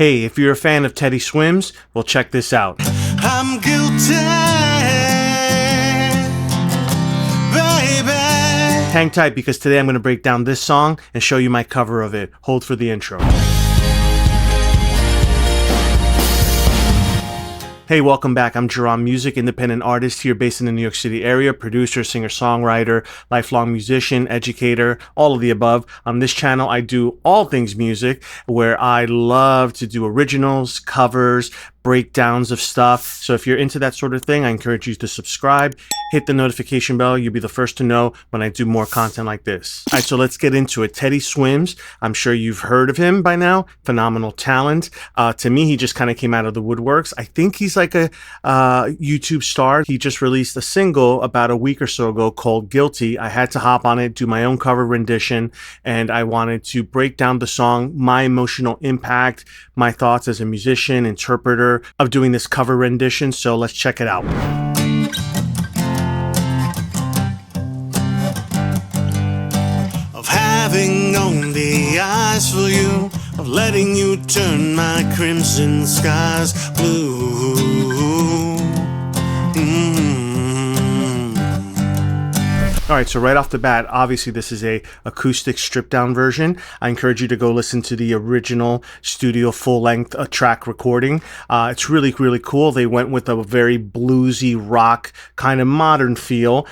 Hey, if you're a fan of Teddy Swims, well, check this out. I'm guilty, baby. Hang tight because today I'm going to break down this song and show you my cover of it. Hold for the intro. Hey, welcome back. I'm Jeron, music independent artist here based in the New York City area, producer, singer, songwriter, lifelong musician, educator, all of the above. On this channel, I do all things music, where I love to do originals, covers, breakdowns of stuff. So if you're into that sort of thing, I encourage you to subscribe, hit the notification bell. You'll be the first to know when I do more content like this. All right, so let's get into it. Teddy Swims. I'm sure you've heard of him by now. Phenomenal talent. To me, he just kind of came out of the woodworks. I think he's like a YouTube star. He just released a single about a week or so ago called Guilty. I had to hop on it, do my own cover rendition, and I wanted to break down the song, my emotional impact, my thoughts as a musician, interpreter of doing this cover rendition. So let's check it out. Of having only eyes for you, of letting you turn my crimson skies blue. All right, so right off the bat, obviously this is a acoustic stripped down version. I encourage you to go listen to the original studio full-length track recording. It's really, really cool. They went with a very bluesy rock kind of modern feel,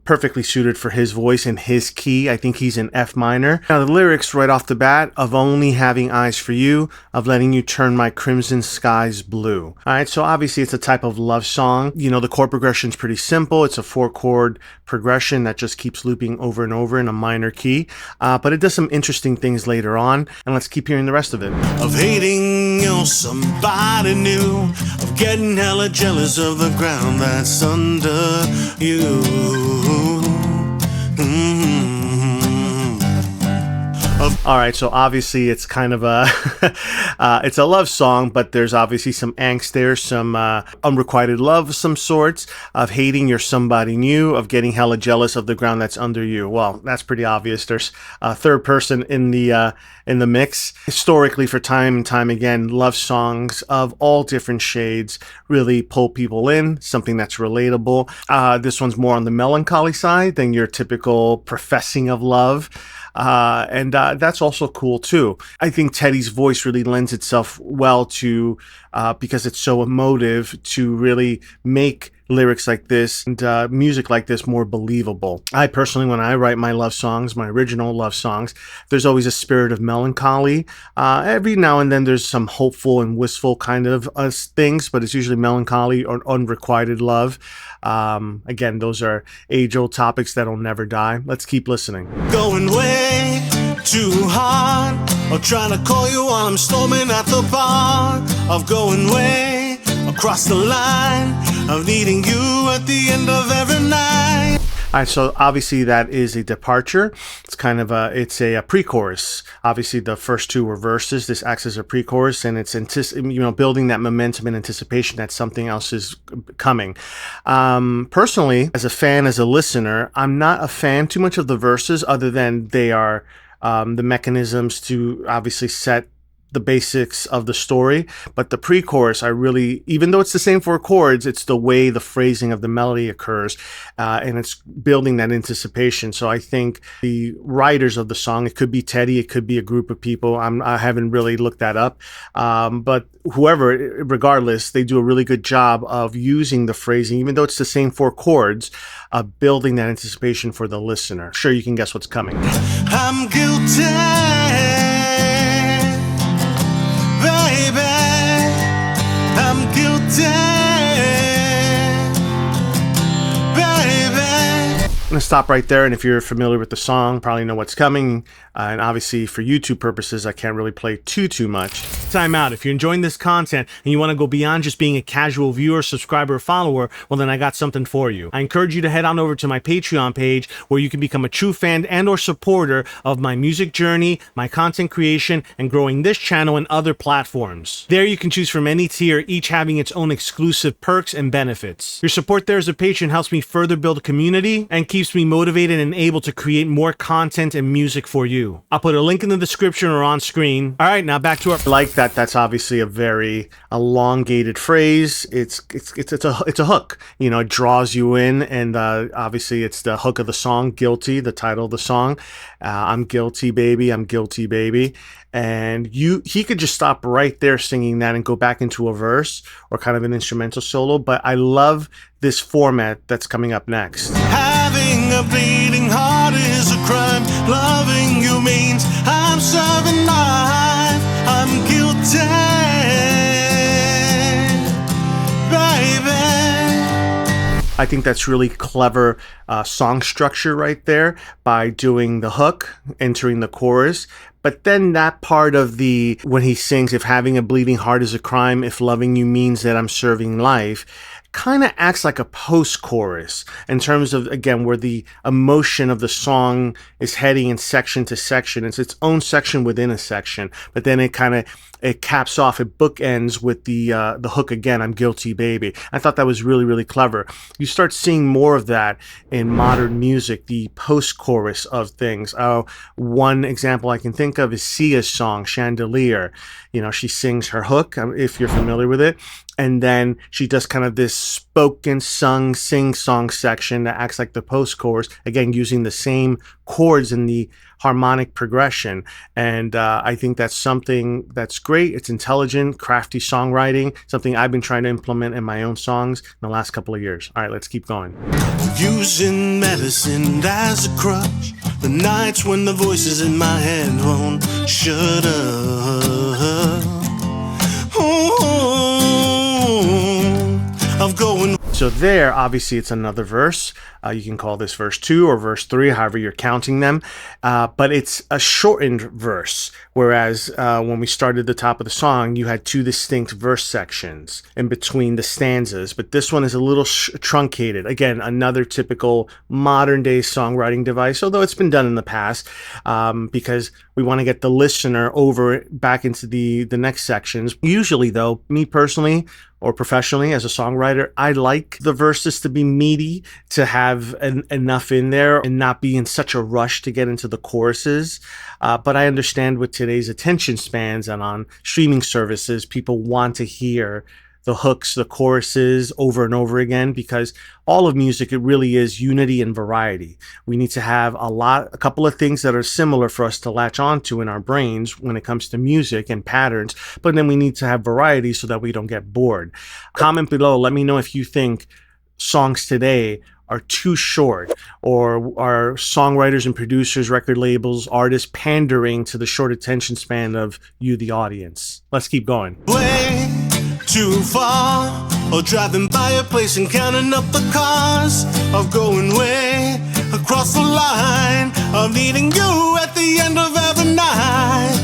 perfectly suited for his voice and his key. I think he's in F minor. Now the lyrics right off the bat, of only having eyes for you, of letting you turn my crimson skies blue. All right, so obviously it's a type of love song. You know, the chord progression is pretty simple. It's a 4-chord progression that just keeps looping over and over in a minor key, but it does some interesting things later on, and let's keep hearing the rest of it. Of hating you, somebody new, of getting hella jealous of the ground that's under you. All right, so obviously it's kind of a it's a love song, but there's obviously some angst there, some unrequited love of some sorts, of hating you're somebody new, of getting hella jealous of the ground that's under you. Well, that's pretty obvious. There's a third person in the mix. Historically, for time and time again, love songs of all different shades really pull people in, something that's relatable. This one's more on the melancholy side than your typical professing of love. And that's also cool too. I think Teddy's voice really lends itself well to, because it's so emotive, to really make lyrics like this and music like this more believable. I personally, when I write my love songs, my original love songs, there's always a spirit of melancholy. Every now and then there's some hopeful and wistful kind of things, but it's usually melancholy or unrequited love. Again, those are age-old topics that'll never die. Let's keep listening. Going way too hard, or trying to call you while I'm storming at the bar, of going way across the line, of needing you at the end of every night. All right, so obviously that is a departure. It's kind of a pre-chorus. Obviously the first two were verses. This acts as a pre-chorus, and it's building that momentum and anticipation that something else is coming. Personally, as a fan, as a listener, I'm not a fan too much of the verses, other than they are the mechanisms to obviously set the basics of the story. But the pre-chorus, I really, even though it's the same 4 chords, it's the way the phrasing of the melody occurs, and it's building that anticipation. So I think the writers of the song, it could be Teddy, it could be a group of people, I haven't really looked that up, but whoever, regardless, they do a really good job of using the phrasing, even though it's the same 4 chords, building that anticipation for the listener. Sure, you can guess what's coming. I'm guilty, baby, I'm guilty, baby. I'm gonna stop right there, and if you're familiar with the song, probably know what's coming. And obviously for YouTube purposes, I can't really play too much. Time out. If you're enjoying this content and you want to go beyond just being a casual viewer, subscriber, or follower, well then I got something for you. I encourage you to head on over to my Patreon page, where you can become a true fan and or supporter of my music journey, my content creation, and growing this channel and other platforms. There you can choose from any tier, each having its own exclusive perks and benefits. Your support there as a patron helps me further build a community and keeps keeps me motivated and able to create more content and music for you. I'll put a link in the description or on screen. All right, now back to our... I like that. That's obviously a very elongated phrase. It's a hook. You know, it draws you in, and obviously it's the hook of the song, Guilty, the title of the song. I'm guilty, baby. I'm guilty, baby. And he could just stop right there singing that and go back into a verse or kind of an instrumental solo. But I love this format that's coming up next. Having a bleeding heart is a crime. Loving you means I'm serving life. I'm guilty, baby. I think that's really clever song structure right there by doing the hook, entering the chorus. But then that part of the, when he sings, if having a bleeding heart is a crime, if loving you means that I'm serving life, kind of acts like a post-chorus in terms of, again, where the emotion of the song is heading in section to section. It's its own section within a section, but then it caps off, it bookends with the hook again, I'm guilty, baby. I thought that was really, really clever. You start seeing more of that in modern music, the post-chorus of things. One example I can think of is Sia's song, Chandelier. You know, she sings her hook, if you're familiar with it, and then she does kind of this spoken, sung, sing-song section that acts like the post-chorus, again, using the same chords in the harmonic progression. And I think that's something that's great. It's intelligent, crafty songwriting, something I've been trying to implement in my own songs in the last couple of years. All right, let's keep going. Using medicine as a crutch, the nights when the voices in my head won't shut up. Of going. So there, obviously, it's another verse. You can call this verse 2 or verse 3, however you're counting them. But it's a shortened verse, whereas when we started the top of the song, you had 2 distinct verse sections in between the stanzas. But this one is a little truncated. Again, another typical modern-day songwriting device, although it's been done in the past, because we want to get the listener back into the next sections. Usually, though, me personally, or professionally as a songwriter, I like the verses to be meaty, to have enough in there and not be in such a rush to get into the choruses. But I understand with today's attention spans and on streaming services, people want to hear the hooks, the choruses over and over again, because all of music, it really is unity and variety. We need to have a couple of things that are similar for us to latch onto in our brains when it comes to music and patterns, but then we need to have variety so that we don't get bored. Comment below, let me know if you think songs today are too short, or are songwriters and producers, record labels, artists pandering to the short attention span of you, the audience. Let's keep going. Way too far, or driving by a place and counting up the cars, of going way across the line, of needing you at the end of every night.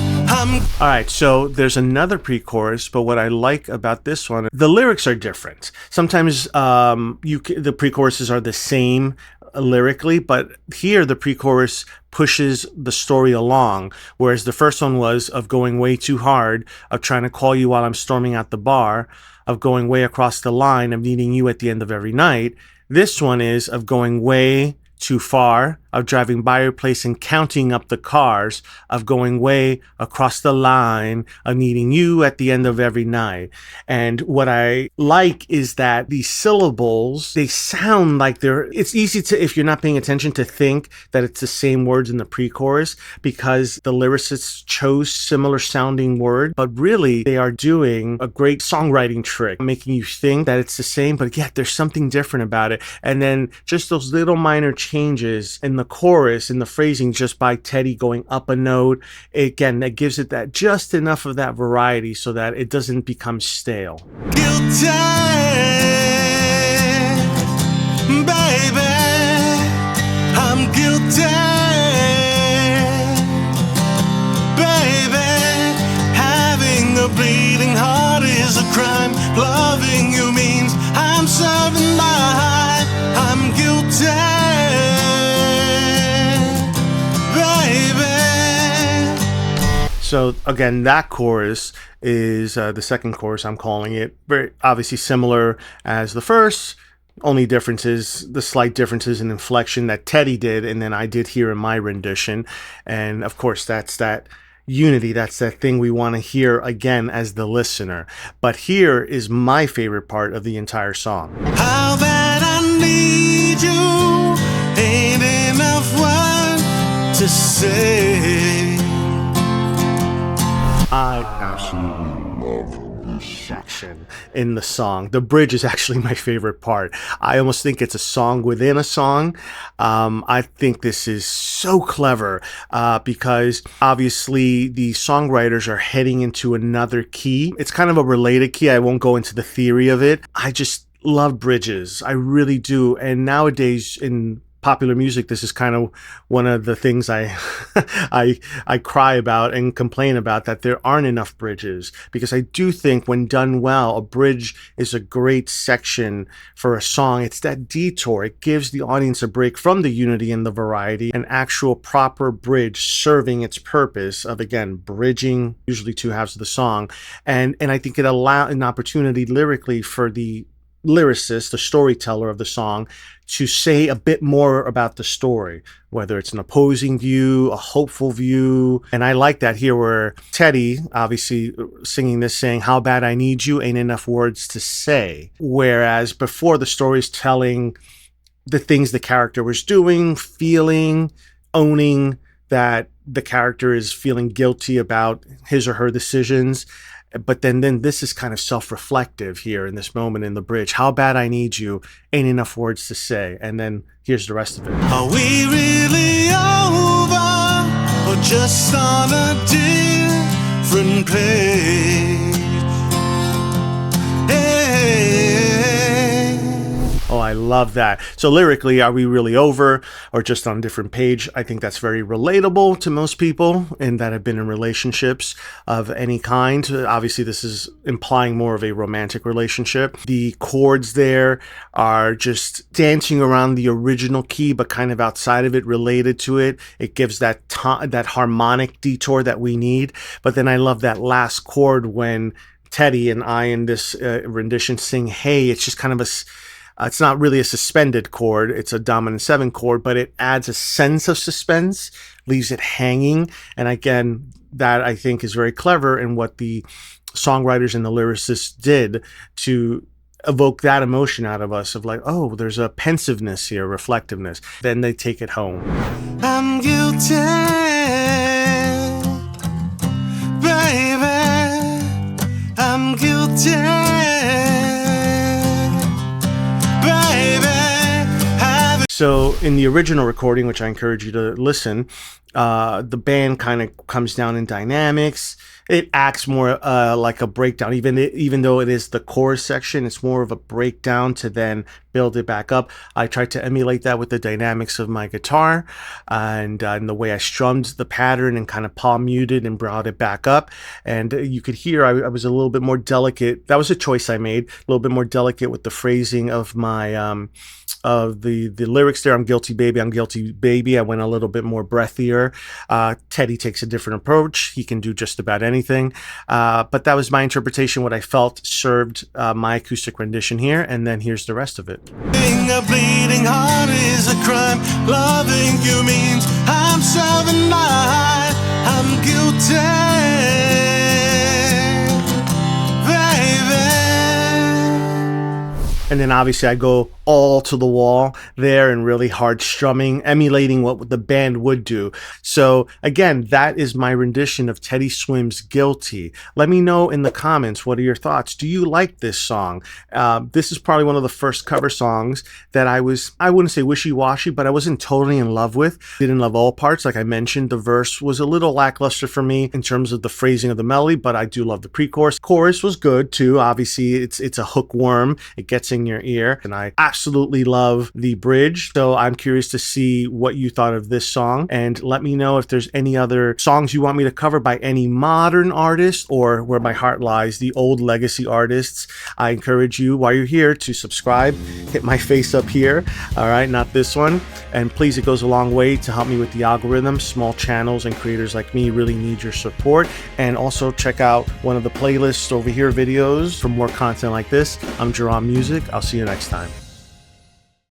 All right, so there's another pre-chorus, but what I like about this one, the lyrics are different. Sometimes the pre-choruses are the same lyrically, but here the pre-chorus pushes the story along, whereas the first one was of going way too hard, of trying to call you while I'm storming out the bar, of going way across the line, of needing you at the end of every night. This one is of going way too far, of driving by your place and counting up the cars, of going way across the line, of needing you at the end of every night. And what I like is that these syllables, they sound like it's easy to, if you're not paying attention, to think that it's the same words in the pre-chorus because the lyricists chose similar sounding words, but really they are doing a great songwriting trick, making you think that it's the same, but yet there's something different about it. And then just those little minor changes in the chorus, in the phrasing, just by Teddy going up a note, again, that gives it that just enough of that variety so that it doesn't become stale. Guilty, baby, I'm guilty, baby, having a bleeding heart is a crime, loving you means I'm serving life, I'm guilty. So again, that chorus is the second chorus, I'm calling it. Very obviously similar as the first, Only difference is the slight differences in inflection that Teddy did and then I did here in my rendition. And of course, that's that unity. That's that thing we want to hear again as the listener. But here is my favorite part of the entire song. How bad I need you, ain't enough word to say. I absolutely love this section in the song. The bridge is actually my favorite part. I almost think it's a song within a song. I think this is so clever because obviously the songwriters are heading into another key. It's kind of a related key. I won't go into the theory of it. I just love bridges. I really do. And nowadays in popular music, this is kind of one of the things I cry about and complain about, that there aren't enough bridges, because I do think when done well, a bridge is a great section for a song. It's that detour. It gives the audience a break from the unity and the variety, an actual proper bridge serving its purpose of, again, bridging usually two halves of the song. And I think it allows an opportunity lyrically for the lyricist, the storyteller of the song, to say a bit more about the story, whether it's an opposing view, a hopeful view. And I like that here where Teddy, obviously singing this, saying, how bad I need you, ain't enough words to say. Whereas before, the story's telling the things the character was doing, feeling, owning that the character is feeling guilty about his or her decisions. But then this is kind of self-reflective here in this moment in the bridge. How bad I need you, ain't enough words to say. And then here's the rest of it. Are we really over, or just on a different page? Hey. Oh, I love that. So lyrically, are we really over or just on a different page? I think that's very relatable to most people and that have been in relationships of any kind. Obviously, this is implying more of a romantic relationship. The chords there are just dancing around the original key, but kind of outside of it, related to it. It gives that that harmonic detour that we need. But then I love that last chord when Teddy and I in this rendition sing, hey, it's just kind of a... it's not really a suspended chord. It's a dominant 7 chord, but it adds a sense of suspense, leaves it hanging. And again, that I think is very clever in what the songwriters and the lyricists did to evoke that emotion out of us of like, oh, there's a pensiveness here, reflectiveness. Then they take it home. I'm guilty, baby, I'm guilty. So in the original recording, which I encourage you to listen, the band kind of comes down in dynamics. It acts more like a breakdown, even though it is the chorus section. It's more of a breakdown to then build it back up. I tried to emulate that with the dynamics of my guitar and the way I strummed the pattern and kind of palm muted and brought it back up. And you could hear I was a little bit more delicate. That was a choice I made, a little bit more delicate with the phrasing of my of the lyrics there. I'm guilty baby, I'm guilty baby. I went a little bit more breathier. Teddy takes a different approach. He can do just about anything. But that was my interpretation, what I felt served my acoustic rendition here. And then here's the rest of it. A bleeding heart is a crime. Loving you means I'm serving mine. I'm guilty. And then obviously I go all to the wall there and really hard strumming, emulating what the band would do. So again, that is my rendition of Teddy Swims' Guilty. Let me know in the comments, what are your thoughts? Do you like this song? This is probably one of the first cover songs that I wouldn't say wishy-washy, but I wasn't totally in love with. Didn't love all parts. Like I mentioned, the verse was a little lackluster for me in terms of the phrasing of the melody, but I do love the pre-chorus. Chorus was good too. Obviously, it's a hookworm. It gets in your ear, and I absolutely love the bridge. So I'm curious to see what you thought of this song, and let me know if there's any other songs you want me to cover by any modern artist or where my heart lies, the old legacy artists. I encourage you, while you're here, to subscribe, hit my face up here, all right, not this one, and please, it goes a long way to help me with the algorithm. Small channels and creators like me really need your support. And also check out one of the playlists over here, videos for more content like this. I'm Jeron Music. I'll see you next time.